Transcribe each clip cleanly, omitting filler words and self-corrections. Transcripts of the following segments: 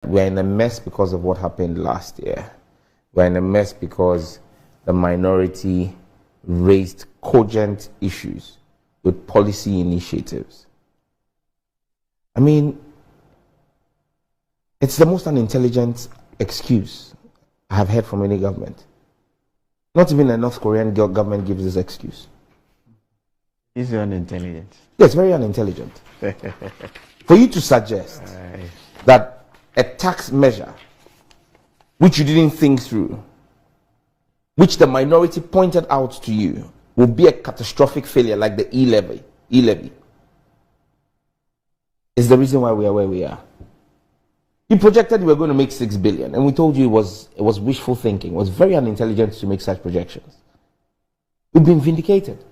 We're in a mess because of what happened last year. We're in a mess because the minority raised cogent issues with policy initiatives. I mean, it's the most unintelligent excuse I have heard from any government. Not even a North Korean government gives this excuse. Is it unintelligent? Yes, very unintelligent. For you to suggest that a tax measure which you didn't think through, which the minority pointed out to you, will be a catastrophic failure like the e-levy, is the reason why we are where we are. You projected we were going to make 6 billion, and we told you it was wishful thinking. It was very unintelligent to make such projections. We've been vindicated.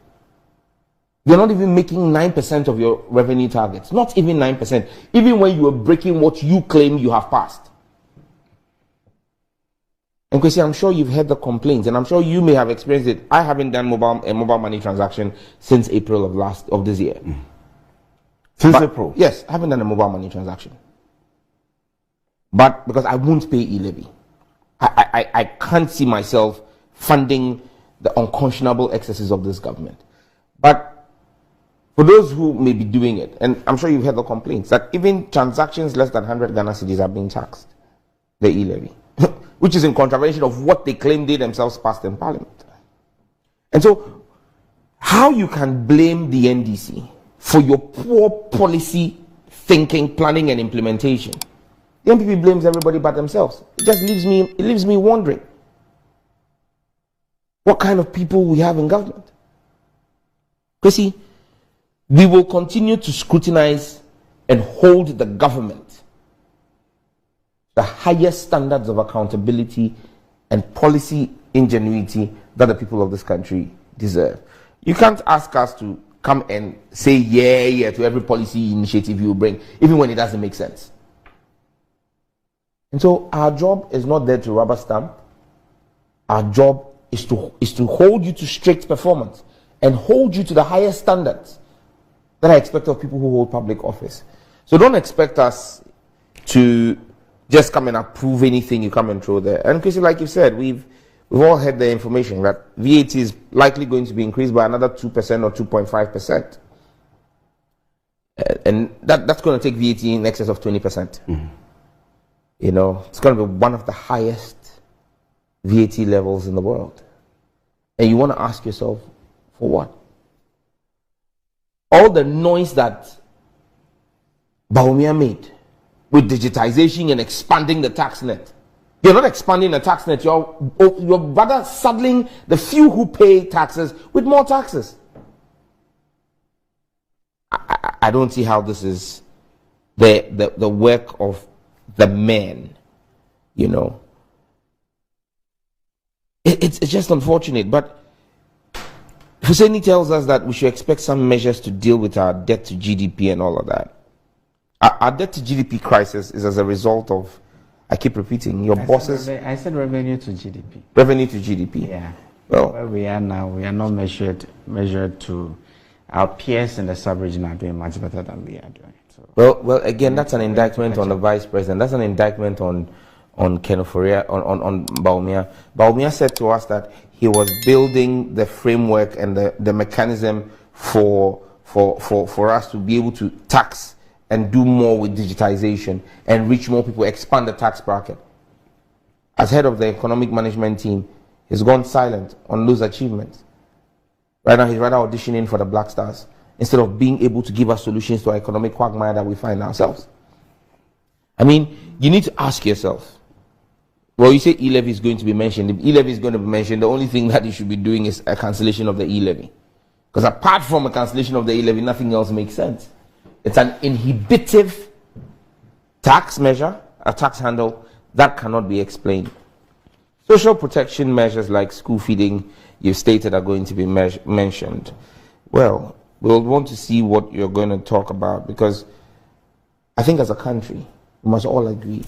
You're not even making 9% of your revenue targets. Not even 9%. Even when you are breaking what you claim you have passed. And Kwesi, I'm sure you've heard the complaints, and I'm sure you may have experienced it. I haven't done a mobile money transaction since April of this year. Since April? Yes, I haven't done a mobile money transaction. But because I won't pay e-levy. I can't see myself funding the unconscionable excesses of this government. But for those who may be doing it, and I'm sure you've heard the complaints, that even transactions less than 100 Ghana cedis are being taxed, the e-levy, which is in contravention of what they claim they themselves passed in Parliament. And so, how you can blame the NDC for your poor policy thinking, planning, and implementation? The NPP blames everybody but themselves. It just leaves me wondering what kind of people we have in government. Kwesi, we will continue to scrutinize and hold the government the highest standards of accountability and policy ingenuity that the people of this country deserve. You can't ask us to come and say yeah to every policy initiative you bring, even when it doesn't make sense. And so our job is not there to rubber stamp. Our job is to hold you to strict performance and hold you to the highest standards that I expect of people who hold public office. So don't expect us to just come and approve anything you come and throw there. And Kwesi, like you said, we've all heard the information that VAT is likely going to be increased by another 2% or 2.5%. And that's going to take VAT in excess of 20%. Mm-hmm. You know, it's going to be one of the highest VAT levels in the world. And you want to ask yourself, for what? All the noise that Bawumia made with digitization and expanding the tax net. You're not expanding the tax net, you're rather saddling the few who pay taxes with more taxes. I don't see how this is the work of the men, you know. It's just unfortunate, but Hussaini tells us that we should expect some measures to deal with our debt to GDP and all of that. Our debt to GDP crisis is as a result of, I keep repeating, your bosses. I said revenue to GDP. Revenue to GDP. Yeah. Well, where we are now, we are not measured to our peers in the sub-region are doing much better than we are doing. So, well, again, that's an indictment on the vice president. That's an indictment on Ken Ofori-Atta, on Bawumia. Bawumia said to us that he was building the framework and the mechanism for us to be able to tax and do more with digitization and reach more people, expand the tax bracket. As head of the economic management team, he's gone silent on those achievements. Right now, he's rather auditioning for the Black Stars instead of being able to give us solutions to our economic quagmire that we find ourselves. I mean, you need to ask yourself, well, you say e-levy is going to be mentioned. If e-levy is going to be mentioned, the only thing that you should be doing is a cancellation of the e-levy. Because apart from a cancellation of the e-levy, nothing else makes sense. It's an inhibitive tax measure, a tax handle, that cannot be explained. Social protection measures like school feeding, you've stated, are going to be mentioned. Well, we'll want to see what you're going to talk about, because I think as a country, we must all agree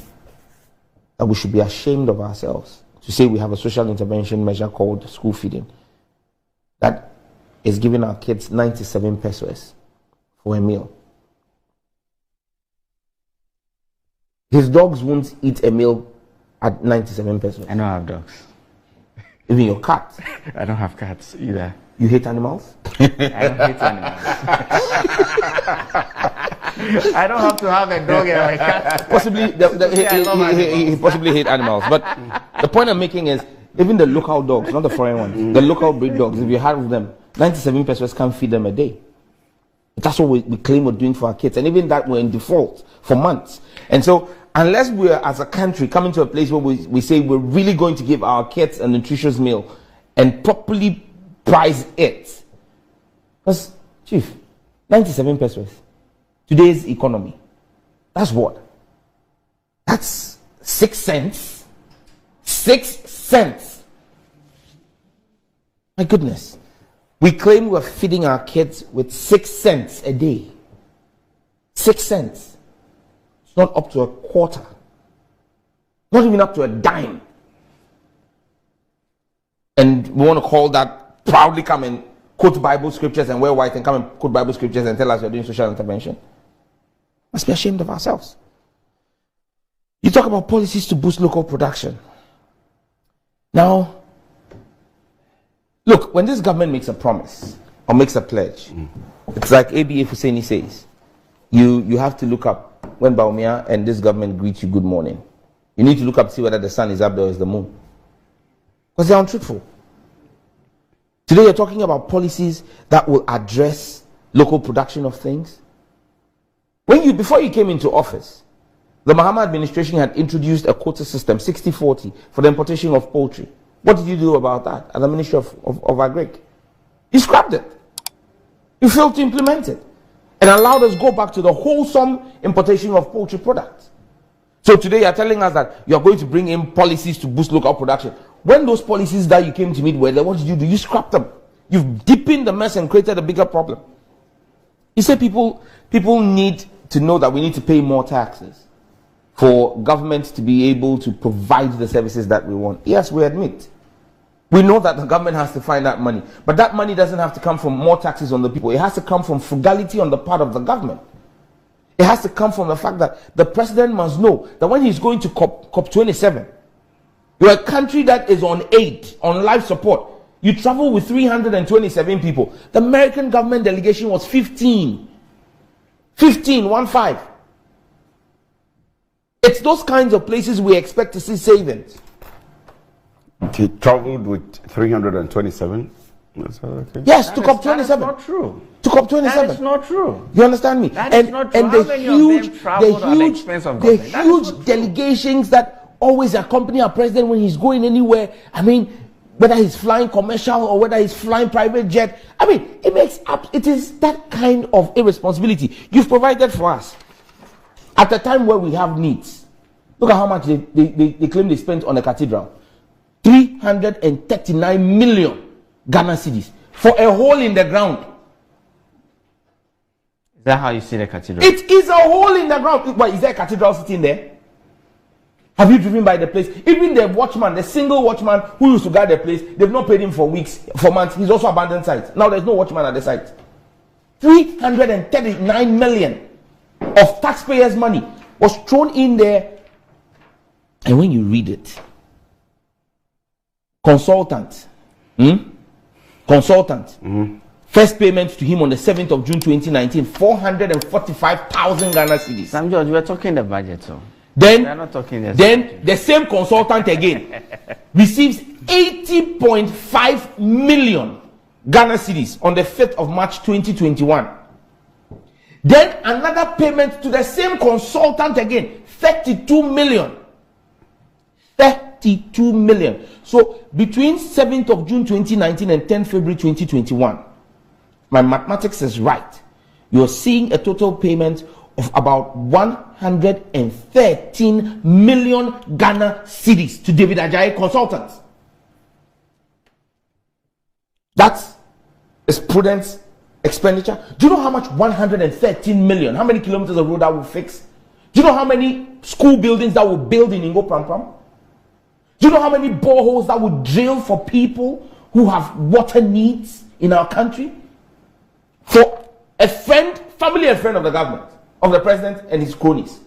that we should be ashamed of ourselves to say we have a social intervention measure called school feeding that is giving our kids 97 pesos for a meal. His dogs won't eat a meal at 97 pesos. I don't have dogs. Even your cat. I don't have cats either. You hate animals? I don't hate animals. I don't have to have a dog and a cat. Possibly, he possibly hate animals. But the point I'm making is, even the local dogs, not the foreign ones, the local breed dogs, if you have them, 97 pesos can't feed them a day. That's what we claim we're doing for our kids. And even that, we're in default for months. And so, unless we're, as a country, coming to a place where we say we're really going to give our kids a nutritious meal and properly price it. Because, Chief, 97 pesos. Today's economy. That's what? That's 6 cents. 6 cents. My goodness. We claim we're feeding our kids with 6 cents a day. 6 cents. It's not up to a quarter. Not even up to a dime. And we want to call that proudly come and quote Bible scriptures and wear white and come and quote Bible scriptures and tell us you're doing social intervention. Must be ashamed of ourselves. You talk about policies to boost local production. Now, look, when this government makes a promise or makes a pledge, it's like ABA Husseini says, you have to look up when Bawumia and this government greet you good morning. You need to look up to see whether the sun is up there or is the moon. Because they're untruthful. Today you're talking about policies that will address local production of things. Before you came into office, the Mahama administration had introduced a quota system, 60-40, for the importation of poultry. What did you do about that at the Ministry of Agric? You scrapped it. You failed to implement it and allowed us to go back to the wholesome importation of poultry products. So today you're telling us that you're going to bring in policies to boost local production. When those policies that you came to meet with, what did you do? You scrapped them. You've deepened the mess and created a bigger problem. You say people need to know that we need to pay more taxes for government to be able to provide the services that we want. Yes, we admit. We know that the government has to find that money. But that money doesn't have to come from more taxes on the people. It has to come from frugality on the part of the government. It has to come from the fact that the president must know that when he's going to COP27, you're a country that is on aid, on life support. You travel with 327 people. The American government delegation was 15. 15. It's those kinds of places we expect to see savings. He traveled with 327. Okay. Yes, to COP27. That is not true. To COP27. That is not true. You understand me? That is not true. How many of them traveled at the expense of government? The huge delegations that always accompany our president when he's going anywhere. I mean, whether he's flying commercial or whether he's flying private jet. I mean, it is that kind of irresponsibility you've provided for us at a time where we have needs. Look at how much they claim they spent on the cathedral. 339 million Ghana cedis for a hole in the ground. Is that how you see the cathedral? It is a hole in the ground. Why, is there a cathedral sitting there? Have you driven by the place? Even the watchman, the single watchman who used to guard the place, they've not paid him for weeks, for months. He's also abandoned site. Now there's no watchman at the site. 339 million of taxpayers' money was thrown in there. And when you read it, consultant, first payment to him on the 7th of June 2019, 445,000 Ghana cedis. Sam George, we're talking the budget, so. Then the same consultant again receives 80.5 million Ghana cedis on the 5th of March 2021. Then another payment to the same consultant again, 32 million. 32 million. So between 7th of June 2019 and 10th February 2021, my mathematics is right. You're seeing a total payment of about 113 million Ghana cedis to David Ajayi Consultants. That is prudent expenditure. Do you know how much 113 million, how many kilometers of road that will fix? Do you know how many school buildings that will build in Ingo Pram? Do you know how many boreholes that would drill for people who have water needs in our country? For a friend, family and friend of the government, of the president and his cronies.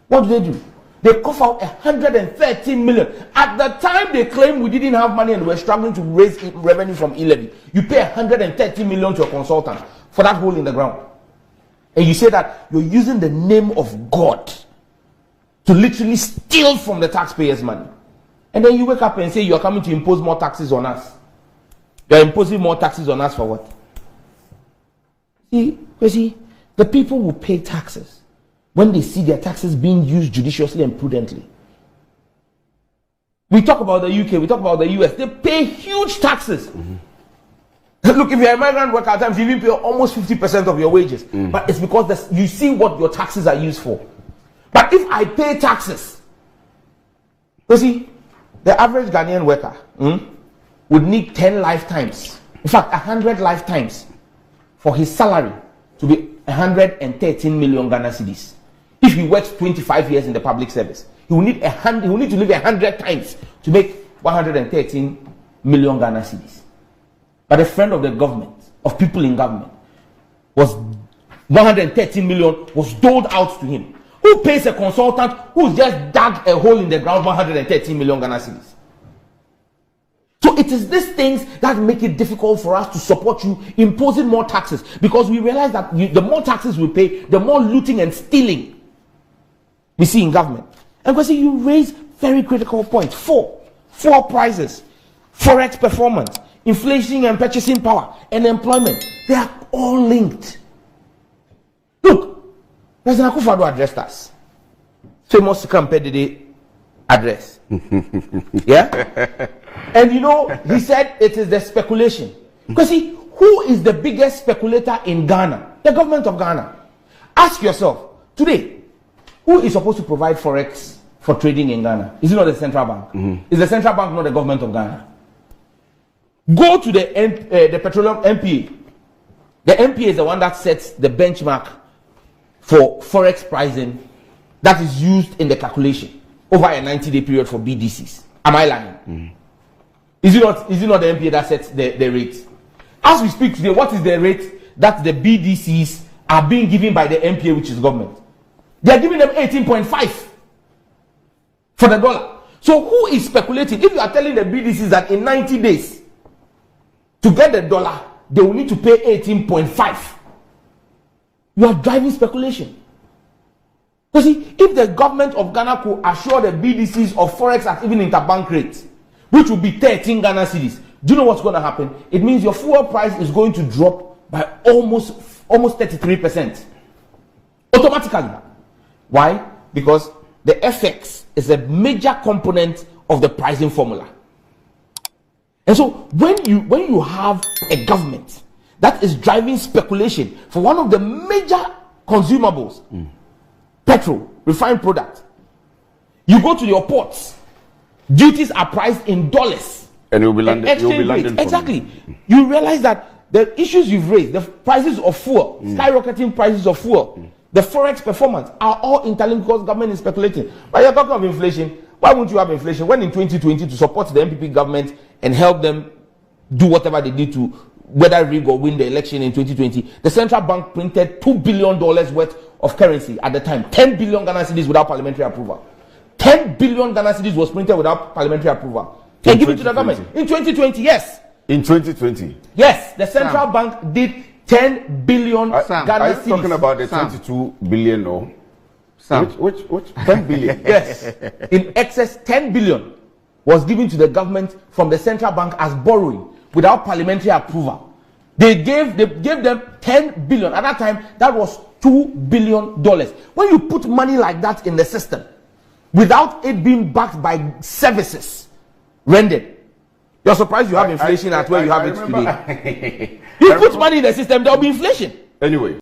What do? They cough out 113 million. At the time they claimed we didn't have money and we were struggling to raise revenue from e-levy. You pay 130 million to a consultant for that hole in the ground. And you say that you're using the name of God to literally steal from the taxpayers' money. And then you wake up and say you're coming to impose more taxes on us. You're imposing more taxes on us for what? See, the people will pay taxes when they see their taxes being used judiciously and prudently. We talk about the UK, we talk about the US. They pay huge taxes. Look, if you're a migrant worker at times, you even pay almost 50% of your wages. But it's because you see what your taxes are used for. But if I pay taxes, you see, the average Ghanaian worker would need 10 lifetimes, in fact, 100 lifetimes, for his salary to be 113 million Ghana cedis. If he works 25 years in the public service, he will need to live 100 times to make 113 million Ghana cedis. But a friend of the government, of people in government, was 113 million was doled out to him. Who pays a consultant who just dug a hole in the ground 113 million Ghana cedis? So it is these things that make it difficult for us to support you imposing more taxes, because we realize that the more taxes we pay, the more looting and stealing we see in government. And because you raise very critical points. Four prices, forex performance, inflation and purchasing power, and employment. They are all linked. Look, President Akufo-Addo addressed us. Famous Kampedede address. Yeah? And he said it is the speculation. Because who is the biggest speculator in Ghana? The government of Ghana. Ask yourself, today, who is supposed to provide forex for trading in Ghana? Is it not the central bank? Is the central bank not the government of Ghana? Go to the petroleum MPA. The MPA is the one that sets the benchmark for forex pricing that is used in the calculation over a 90-day period for BDCs. Am I lying? Is it not the MPA that sets the rate? As we speak today, what is the rate that the BDCs are being given by the MPA, which is government? They are giving them 18.5 for the dollar. So who is speculating? If you are telling the BDCs that in 90 days to get the dollar, they will need to pay 18.5, you are driving speculation. You see, if the government of Ghana could assure the BDCs of forex at even interbank rates, which will be 13 Ghana cedis, do you know what's going to happen? It means your fuel price is going to drop by almost 33%. Automatically. Why? Because the FX is a major component of the pricing formula. And so when you have a government that is driving speculation for one of the major consumables, petrol, refined product, you go to your ports, duties are priced in dollars. And you'll be landing. Exactly. You realize that the issues you've raised, the prices of fuel, skyrocketing prices of fuel, the forex performance are all interlinked because government is speculating. But you're talking of inflation. Why won't you have inflation when in 2020 to support the MPP government and help them do whatever they did to whether rig or win the election in 2020, the central bank printed $2 billion worth of currency at the time, 10 billion Ghana cedis without parliamentary approval. 10 billion Ghana cedis was printed without parliamentary approval. And give it to the government. In 2020, yes. In 2020? Yes, the central bank did 10 billion Ghana cedis. Are you talking about the 22 billion or? Which 10 billion? Yes. In excess, 10 billion was given to the government from the central bank as borrowing without parliamentary approval. They gave them 10 billion. At that time, that was $2 billion. When you put money like that in the system, without it being backed by services rendered, you're surprised you have inflation at where you have it today. You put money in the system, there will be inflation. Anyway,